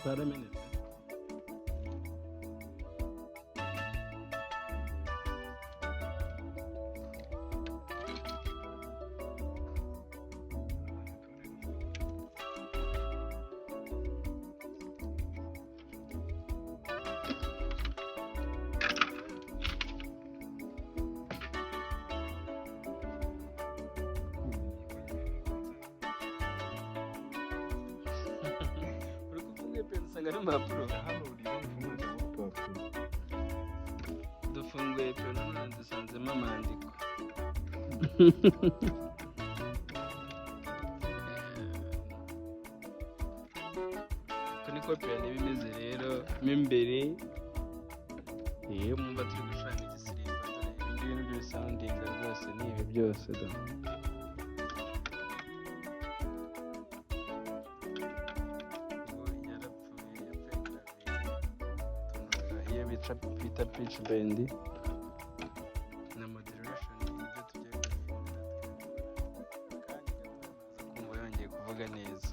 zaramenetse. Uri kufunga peni usanga ari impapuro. hano uriho ufunguza urupapuro. Dufunguye peni none dusanzemo amandiko. Uko niko peni iba imeze rero mo imbere. Iyo mwumva turi gushushanya igisirimba dore ibi ngibi nibyo bisoundinga rwose ni ibi byose da. Iyo bita pitch bend na moderation nibyo tugiye guhindura kandi kumva yongeye kuvuga neza.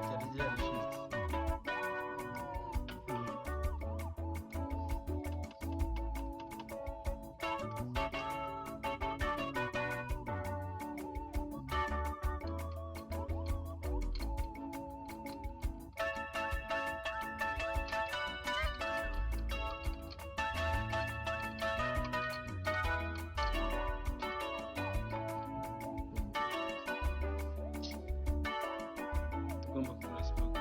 Cyari gihari tugomba gukora siporo.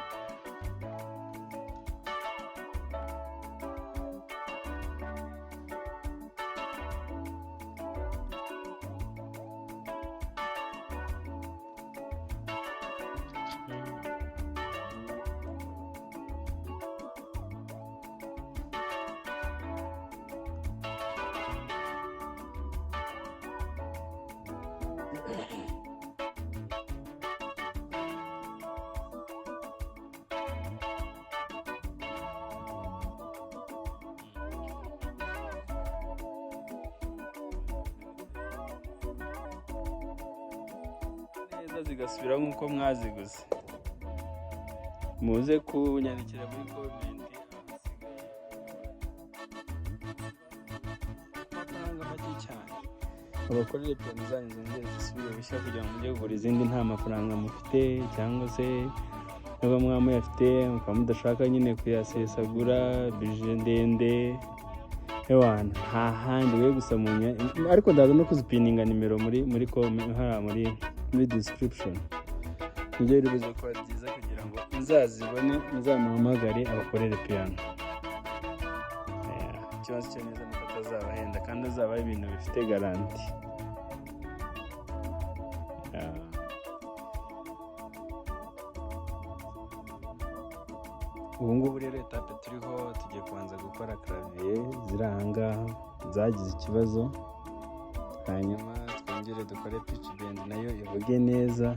Neza zigasubira nk'uko mwaziguze. Muze kunyandikira muri komenti amafaranga make cyane. Abakorera peni zanyu zongere zisubire bushya kugira ngo mujye kugura izindi nta mafaranga mufite, cyangwa se niba mwaba muyafite mukaba mudashaka nyine kuyasesagura bije ndende ewana nta handi we gusa ariko ndaza no kuzipininga nimero muri description. Nibyo biri buze kuba byiza kugira ngo muzazibone muzamuhamagare abakorere piano. Ikibazo cyo neza nuko atazabahenda kandi azaba ari ibintu bifite garanti. Ubu ngubu rero etape turiho tugiye kubanza gukora clavier ziri aha ngaha zagize ikibazo, hanyuma twongere dukore pitch bend nayo ivuge neza.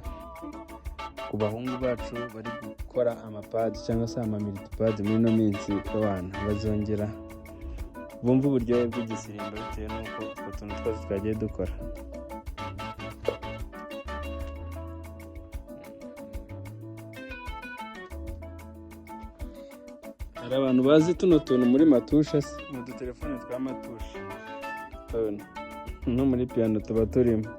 Ku bahungu bacu bari gukora amapad cyangwa se amamiltipad muri ino minsi abana bazongera bumva uburyohe bw'igisirimba bitewe n'uko utwo tuntu twose twagiye dukora. Hari abantu bazi tuno tuntu muri matusha se, mu dutelefone twa matusha no muri piano tuba turimo.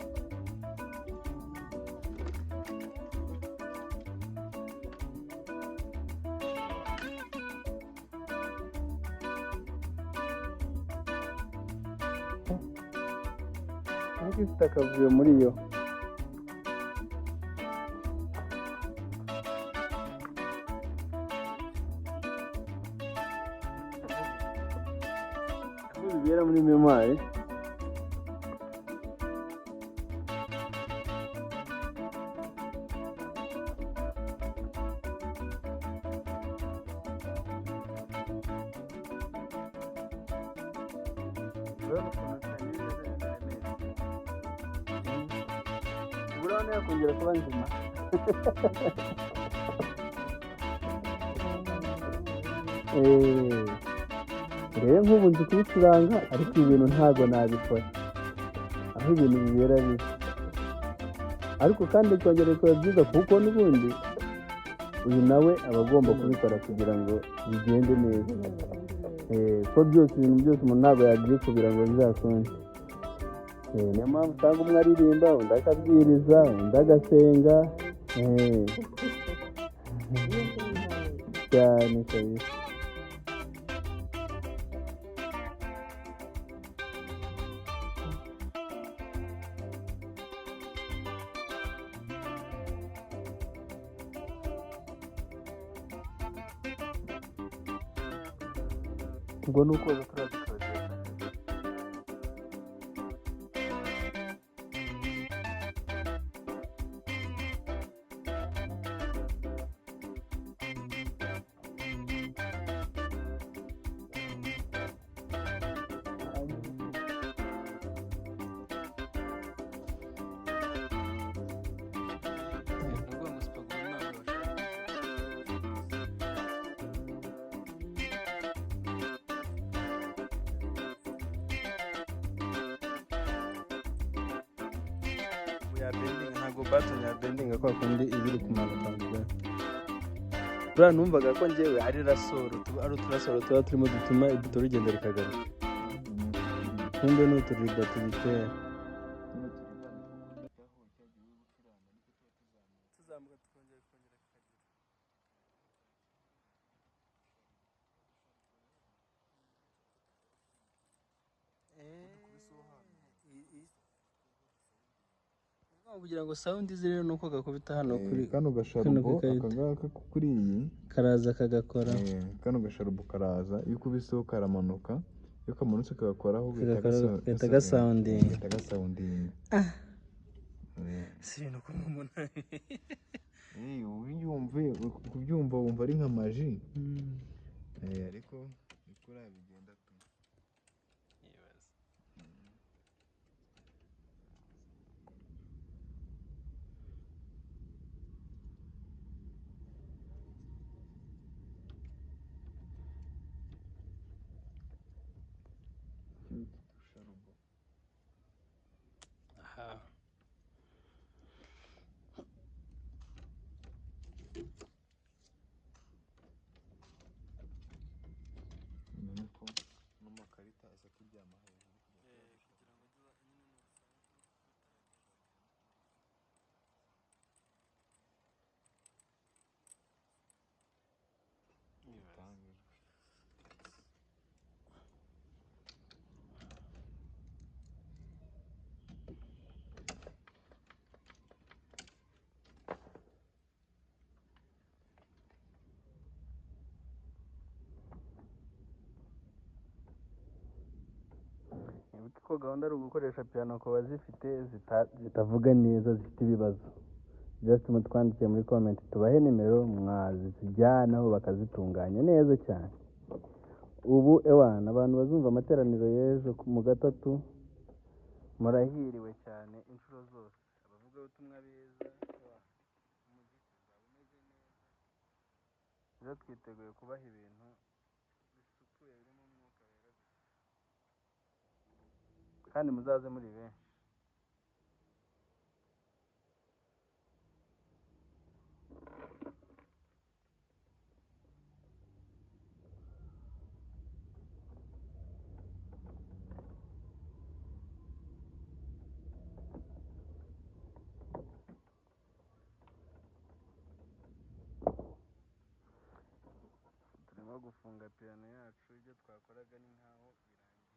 Ariko ifite akavuyo muri yo. bibera muri memwari. Urabona yakongera kuba nzima. Rero nk'ubu nzi kubicuranga ariko ibi bintu ntabwo nabikora aho ibintu bibera bibi, ariko kandi kongera bikaba byiza kuko n'ubundi uyu nawe aba agomba kubikora kugira ngo bigende neza, ko byose ibintu byose umuntu ntabwo yabyikubira ngo bizakunde. Niyo mpamvu usanga umwe aririmba, undi akabwiriza, undi agasenga cyane kabisa. Ubwo ni uko turazikora. Ntabwo baton ya bending kwa kundi ibiri kumanuka mbere. Buriya numvaga ko njyewe ari rasoro, ari uturasoro tuba turimo dutuma igito rugenda rikagaruka. Kumbe ni uturiba tubitera. Tuzamuka tukongera kugira ngo sound ize rero nuko gakubita hano kuri kano gasharubo akangaka kuri iyi karaza kagakora. Kano gasharubo karaza iyo ukubiseho karamanuka, iyo kamanutse kagakoraho gahita gasounding. Si ibintu kumwe umuntu kubyumva wumva ari nka maji, ariko ikora bigenda tu. ko gahunda ari ugukoresha piano ku bazifite zitavuga neza, zifite ibibazo. Just mutwandikiye muri comment tubahe nimero mwazijyanaho bakazitunganya neza cyane. Ubu ewana abantu bazumva amateraniro y'ejo mu gatatu murahiriwe cyane inshuro zose. Abavuga ubutumwa beza rero twiteguye kubaha ibintu bisukuye birimo umwuka wera kandi muzaze muri benshi. Gufunga piano yacu, ibyo twakoraga ni nkaho birangiye.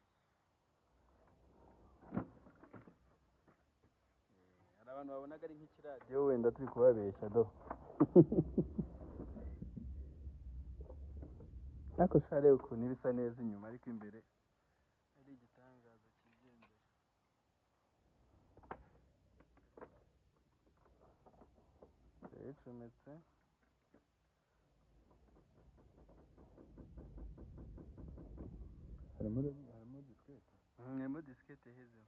Hari abantu babonaga ari nk'ikiradiyo wenda turi kubabeshya do. Ariko shareba ukuntu bisa neza inyuma ariko imbere ari ndayicometse. harimo disikete. Harimo disikete ihezeho.